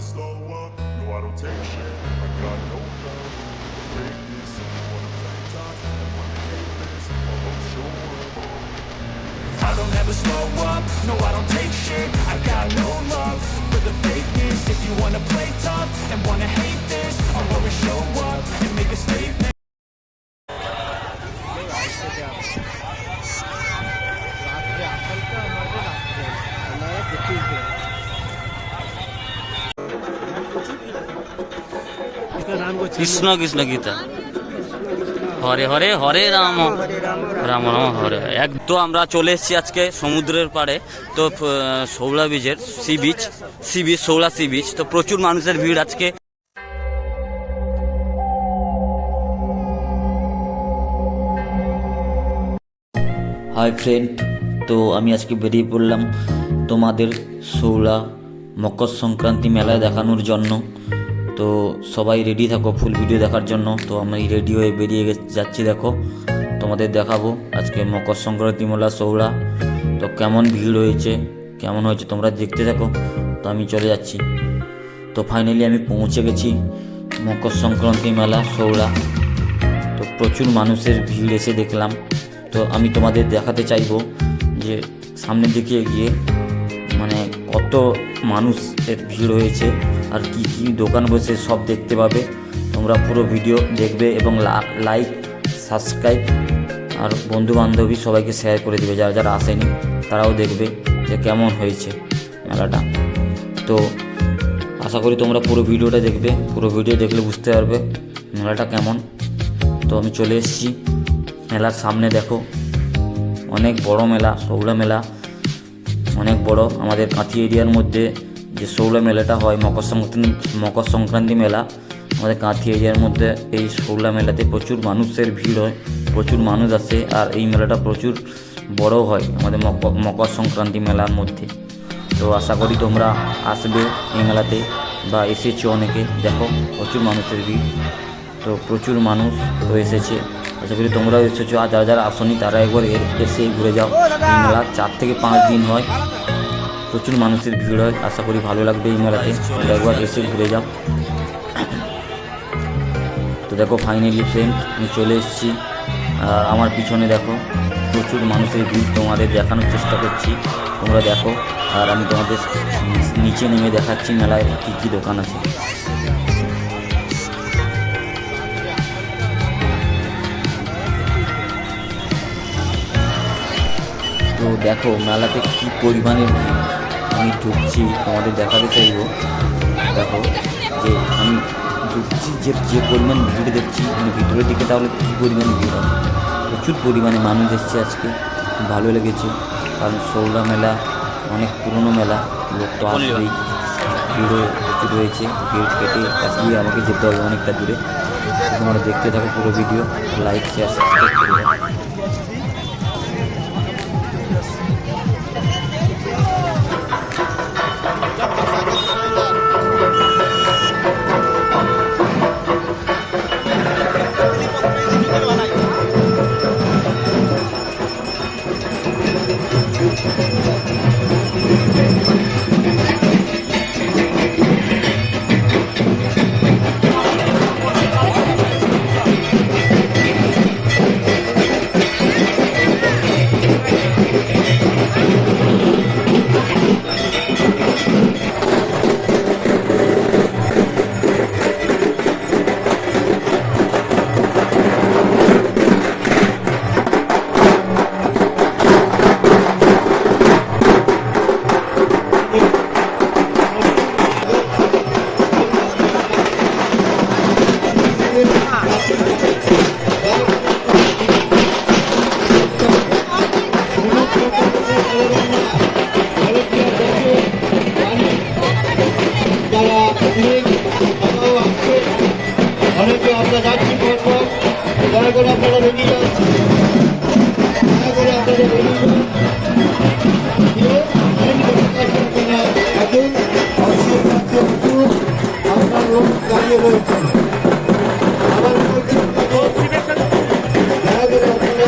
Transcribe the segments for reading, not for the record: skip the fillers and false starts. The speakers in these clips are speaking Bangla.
slow up, no I don't take shit. I got no love for the fakeness. If you wanna play tough and wanna hate this, I'll always show up. I don't ever slow up, no I don't take shit. I got no love for the fakeness. If you wanna play tough and wanna hate this, I'll always show up and make a statement. Krishna Krishna Gita, Hare Hare Hare Ram Ram Ram হরে। এক তো আমরা চলে এসেছি আজকে সমুদ্রের পাড়ে, তো শৌলা বিচের sea beach Shaula sea beach. তো প্রচুর মানুষের ভিড় আজকে। হাই ফ্রেন্ড, তো আমি আজকে বেরিয়ে পড়লাম তোমাদের শৌলা মকর সংক্রান্তি মেলায় দেখানোর জন্য। তো সবাই রেডি থাকো ফুল ভিডিও দেখার জন্য। তো আমি রেডি হয়ে বেরিয়ে যাচ্ছি, দেখো তোমাদের দেখাবো আজকে মকর সংক্রান্তি মেলা শৌলা। তো কেমন ভিড় হয়েছে তোমরা দেখতে থাকো। তো আমি চলে যাচ্ছি। তো ফাইনালি আমি পৌঁছে গেছি মকর সংক্রান্তি মেলা শৌলা। তো প্রচুর মানুষের ভিড় এসে দেখলাম। তো আমি তোমাদের দেখাতে চাইবো যে সামনের দিকে এগিয়ে মানে কত মানুষের ভিড় হয়েছে আর কি কি দোকান বসে সব দেখতে পাবে। তোমরা পুরো ভিডিও দেখবে এবং লাইক সাবস্ক্রাইব আর বন্ধু বান্ধবী সবাইকে শেয়ার করে দেবে। যারা যারা আসেনি তারাও দেখবে যে কেমন হয়েছে মেলাটা। তো আশা করি তোমরা পুরো ভিডিওটা দেখবে, পুরো ভিডিও দেখলে বুঝতে পারবে মেলাটা কেমন। তো আমি চলে এসেছি মেলার সামনে, দেখো অনেক বড় মেলা, শৌলা মেলা অনেক বড়। আমাদের কাঁথি এরিয়ার মধ্যে যে শৌলা মেলাটা হয় মকর সংক্রান্তি মেলা, আমাদের কাঁথি এরিয়ার মধ্যে এই শৌলা মেলাতে প্রচুর মানুষের ভিড় হয়, প্রচুর মানুষ আসে। আর এই মেলাটা প্রচুর বড় হয় আমাদের মকর সংক্রান্তি মেলার মধ্যে। তো আশা করি তোমরা আসবে এই মেলাতে বা এসেছো অনেকে। দেখো প্রচুর মানুষের ভিড়, তো প্রচুর মানুষ তো এসেছে। আশা করি তোমরাও এসেছো, আর যারা যারা আসনি তারা একবার এসে ঘুরে যাও। এই মেলা 4 থেকে 5 দিন হয়, প্রচুর মানুষের ভিড় হয়। আশা করি ভালো লাগবে এই মেলাতে, তোমরা একবার এসে ঘুরে যাও। তো দেখো ফাইনালি ফ্রেন্ড আমি চলে এসেছি। আমার পিছনে দেখো প্রচুর মানুষের ভিড়, তোমাদের দেখানোর চেষ্টা করছি, তোমরা দেখো। আর আমি তোমাদের নিচে নেমে দেখাচ্ছি মেলায় কী কী দোকান আছে। তো দেখো মেলাতে কী পরিমাণের ভিড়, আমি ঢুকছি তোমাদের দেখাতে চাইব। দেখো যে আমি ঢুকছি যে পরিমাণ ভিড় দেখছি মানে ভিতরের দিকে, তাহলে কী পরিমাণ ভিড় আছে। প্রচুর পরিমাণে মানুষ এসছে আজকে, খুব ভালো লেগেছে। কারণ শৌলা মেলা অনেক পুরনো মেলা, লোক তো আসবেই, ভিড় প্রচুর হয়েছে। ভিড় কেটে কাটিয়ে আমাকে যেতে হবে অনেকটা দূরে। তোমরা দেখতে থাকো পুরো ভিডিও, লাইক শেয়ার সাবস্ক্রাইব করে দাও। অনেকে আমরা যাচ্ছি পরপর, দয়া করে আপনারা রেডি যাচ্ছি, দয়া করে আপনাদের রেডি এখন আপনার লোক দাঁড়িয়ে রয়েছেন। আবার বলছি দয়া করে আপনারা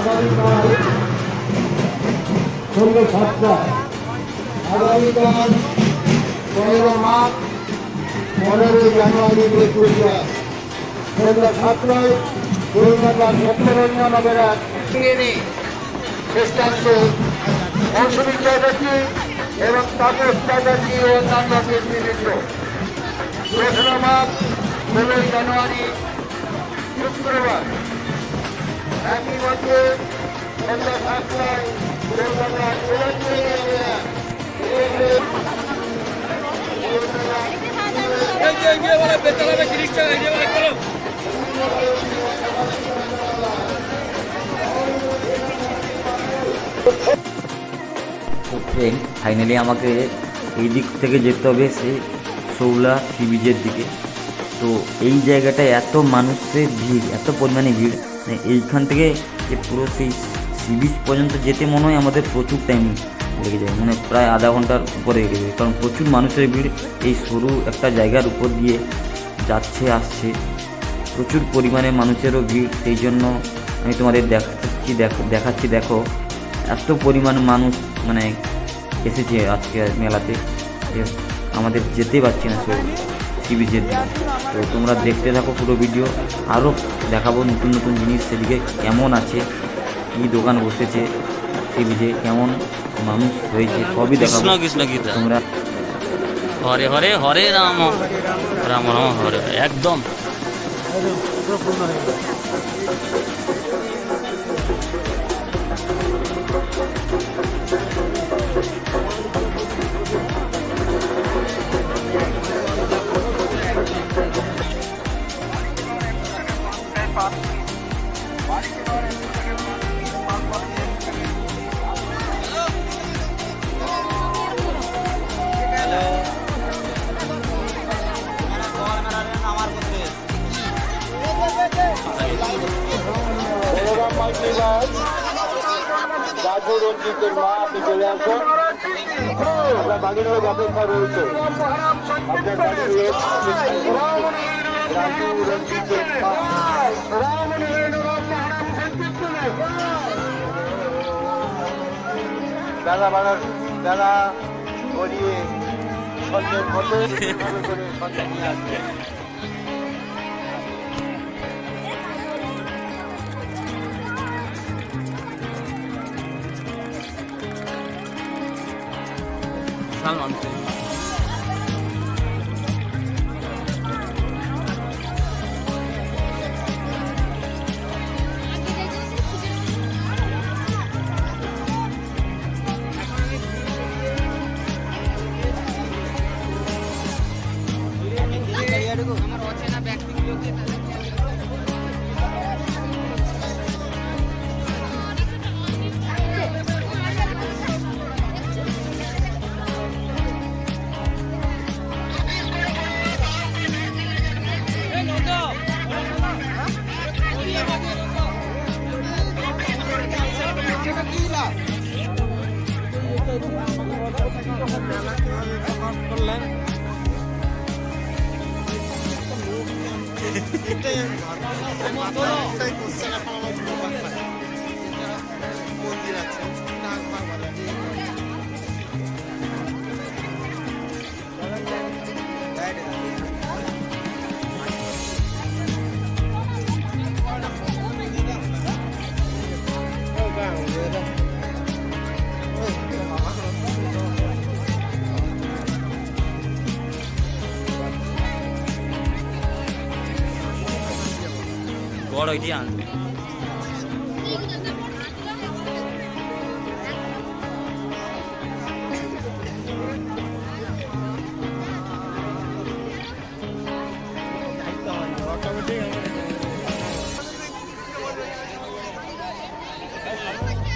আগামীকাল সন্ধ্যে 7টায় আগামীকাল 15 মার্চ 15 জানুয়ারি বৃহস্পতিবার সন্ধ্যা 7টায় কলকাতা সত্যরঞ্জনগরের ইঞ্জিনি খ্রিস্টানকে মৌসুমী চ্যাটার্জি এবং তাপস চ্যাটার্জি ও অন্যান্য ব্যক্তিবৃন্দ 2 মার্চ 16 জানুয়ারি শুক্রবার একই মধ্যে সন্ধ্যা 7টায় কলকাতা তো ফ্রেন্ড ফাইনালি আমাকে এই দিক থেকে যেতে হবে সেই শৌলা সি বিচের দিকে। তো এই জায়গাটায় এত মানুষের ভিড়, এত পরিমাণে ভিড়, মানে এইখান থেকে যে পুরো সেই সি বিচ পর্যন্ত যেতে মনে হয় আমাদের প্রচুর টাইম লেগে যায়, মানে প্রায় আধা ঘন্টার উপরে লেগে যায়, কারণ প্রচুর মানুষের ভিড় এই সরু একটা জায়গার উপর দিয়ে যাচ্ছে আসছে, প্রচুর পরিমাণে মানুষেরও ভিড়। সেই জন্য আমি তোমাদের দেখাচ্ছি দেখো এত পরিমাণ মানুষ মানে এসেছে আজকে মেলাতে, যে আমাদের যেতে পারছি না সি বিচের দিকে। তো তোমরা দেখতে থাকো পুরো ভিডিও, আরও দেখাবো নতুন নতুন জিনিস সেদিকে কেমন আছে, কী দোকান বসেছে সি বিচে, কেমন মানুষ হয়েছে সবই দেখাবো তোমরা। হরে হরে হরে রাম রাম রাম হরে হরে একদম। রাজু রঞ্জিতের মা আপনি চলে আসুন, আমরা বাগির লোক অপেক্ষা রয়েছে। আপনার বাড়ির লোক রাজু রঞ্জিতের মা দাদা বাড়ার দাদা গড়িয়ে সন্ধ্যের মতো করে সন্ধ্যা নিয়ে আসবে। সালমান বড় এটি আনবে।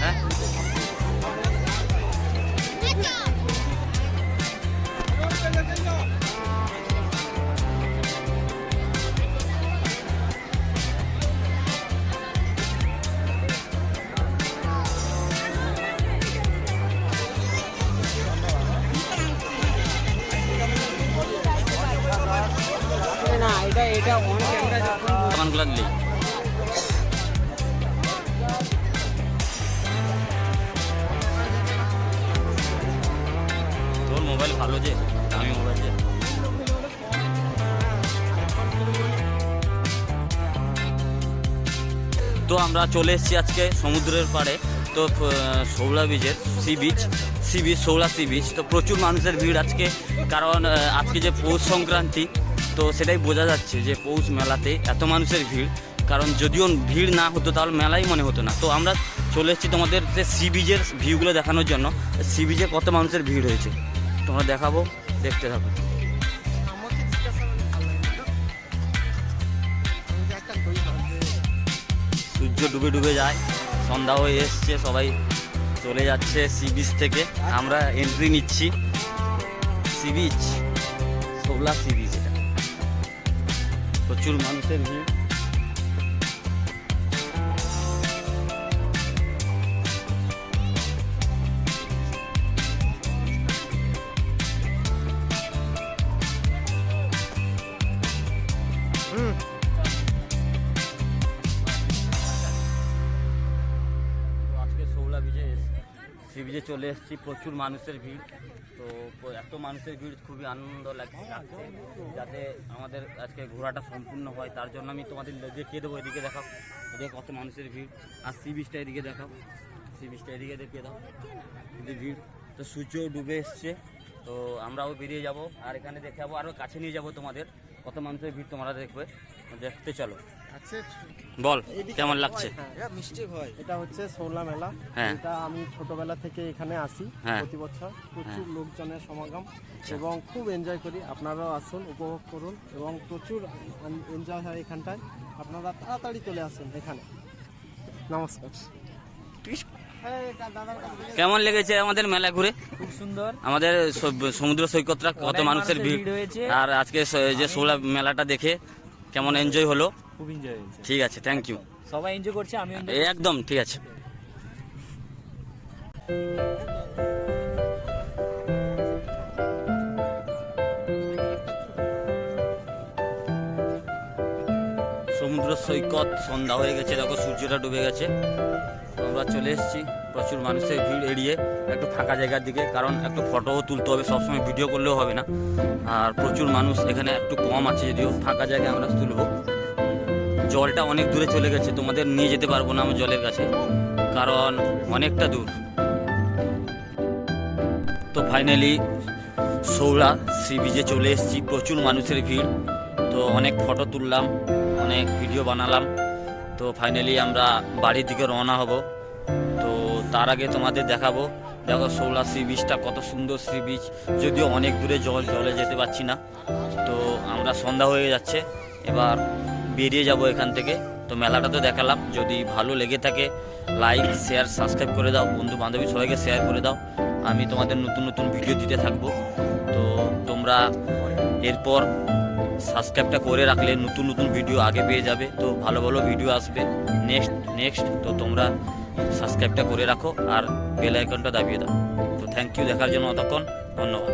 হ্যাঁ দোকানগুলো দিলেই ভালো যে দামি মোবাইল যে। তো আমরা চলে এসেছি আজকে সমুদ্রের পাড়ে। তো শৌলা বিচের sea beach Shaula sea beach. তো প্রচুর মানুষের ভিড় আজকে, কারণ আজকে যে পৌষ সংক্রান্তি, তো সেটাই বোঝা যাচ্ছে যে পৌষ মেলাতে এত মানুষের ভিড়। কারণ যদিও ভিড় না হতো তাহলে মেলাই মনে হতো না। তো আমরা চলে এসেছি তোমাদের যে সি বিচের ভিউগুলো দেখানোর জন্য। সি বিচে কত মানুষের ভিড় হয়েছে তোমরা দেখাবো, দেখতে থাকো। সূর্য ডুবে ডুবে যায়, সন্ধ্যা হয়ে এসছে, সবাই চলে যাচ্ছে সি বিচ থেকে। আমরা এন্ট্রি নিচ্ছি sea beach, Shaula sea beach. এটা প্রচুর মানুষের ভিড়। আজকে শৌলা বিচে সি বিচে চলে এসেছি, প্রচুর মানুষের ভিড়। তো এত মানুষের ভিড় খুবই আনন্দ লাগছে, যাতে আমাদের আজকে ঘোরাটা সম্পূর্ণ হয়। তার জন্য আমি তোমাদের দেখিয়ে দেবো, এদিকে দেখাও, এদিকে কত মানুষের ভিড়। আর সি বিচটা এদিকে দেখাও, সি বিচটা এদিকে দেখিয়ে দাও, এদিকে ভিড়। তো সূর্য ডুবে এসছে, তো আমরাও বেরিয়ে যাব। আর এখানে দেখাবো, আরও কাছে নিয়ে যাব তোমাদের, কত মানুষের ভিড় তোমরা দেখবে। দেখতে চলো, বল কেমন লাগছে? এটা হচ্ছে শৌলা মেলা। হ্যাঁ। এটা আমি ছোটবেলা থেকে এখানে আসি হ্যাঁ। প্রতি বছর। প্রচুর লোকজনের সমাগম আচ্ছা। এবং খুব এনজয় করি। আপনারাও আসুন, উপভোগ করুন এবং প্রচুর এনজয় হয় এখানটায়। আপনারা তাড়াতাড়ি চলে আসুন এখানে। নমস্কার। কেমন লেগেছে আমাদের মেলা ঘুরে? খুব সুন্দর। আমাদের সমুদ্র সৈকতটা কত অনেক মানুষের ভিড় হয়েছে। আর আজকে যে শৌলা মেলাটা দেখে কেমন এনজয় হলো? খুব এনজয় হয়েছে, ঠিক আছে, থ্যাংক ইউ। সবাই এনজয় করছে, আমি একদম ঠিক আছে। সমুদ্র সৈকত, সন্ধ্যা হয়ে গেছে, দেখো সূর্যটা ডুবে গেছে। তো আমরা চলে এসেছি প্রচুর মানুষের ভিড় এড়িয়ে একটু ফাঁকা জায়গার দিকে, কারণ একটু ফটোও তুলতে হবে, সবসময় ভিডিও করলেও হবে না। আর প্রচুর মানুষ এখানে একটু কম আছে, যদিও ফাঁকা জায়গায় আমরা তুলবো। জলটা অনেক দূরে চলে গেছে, তোমাদের নিয়ে যেতে পারবো না আমি জলের কাছে, কারণ অনেকটা দূর। তো ফাইনালি শৌলা সি বিচে চলে এসেছি, প্রচুর মানুষের ভিড়। তো অনেক ফটো তুললাম, অনেক ভিডিও বানালাম। তো ফাইনালি আমরা বাড়ির দিকে রওনা হব। তো তার আগে তোমাদের দেখাবো, দেখো শৌলা সি বিচটা কত সুন্দর সি বিচ, যদিও অনেক দূরে জলে যেতে পারছি না। তো আমরা সন্ধ্যা হয়ে যাচ্ছে, এবার বেরিয়ে যাব এখান থেকে। তো মেলাটা তো দেখালাম, যদি ভালো লেগে থাকে লাইক শেয়ার সাবস্ক্রাইব করে দাও, বন্ধু বান্ধবী সবাইকে শেয়ার করে দাও। আমি তোমাদের নতুন নতুন ভিডিও দিতে থাকবো। তো তোমরা এরপর সাবস্ক্রাইবটা করে রাখলে নতুন নতুন ভিডিও আগে পেয়ে যাবে। তো ভালো ভালো ভিডিও আসবে নেক্সট। তো তোমরা সাবস্ক্রাইবটা করে রাখো আর বেল আইকনটা দাবিয়ে দাও। তো থ্যাংক ইউ দেখার জন্য, ততক্ষণ ধন্যবাদ।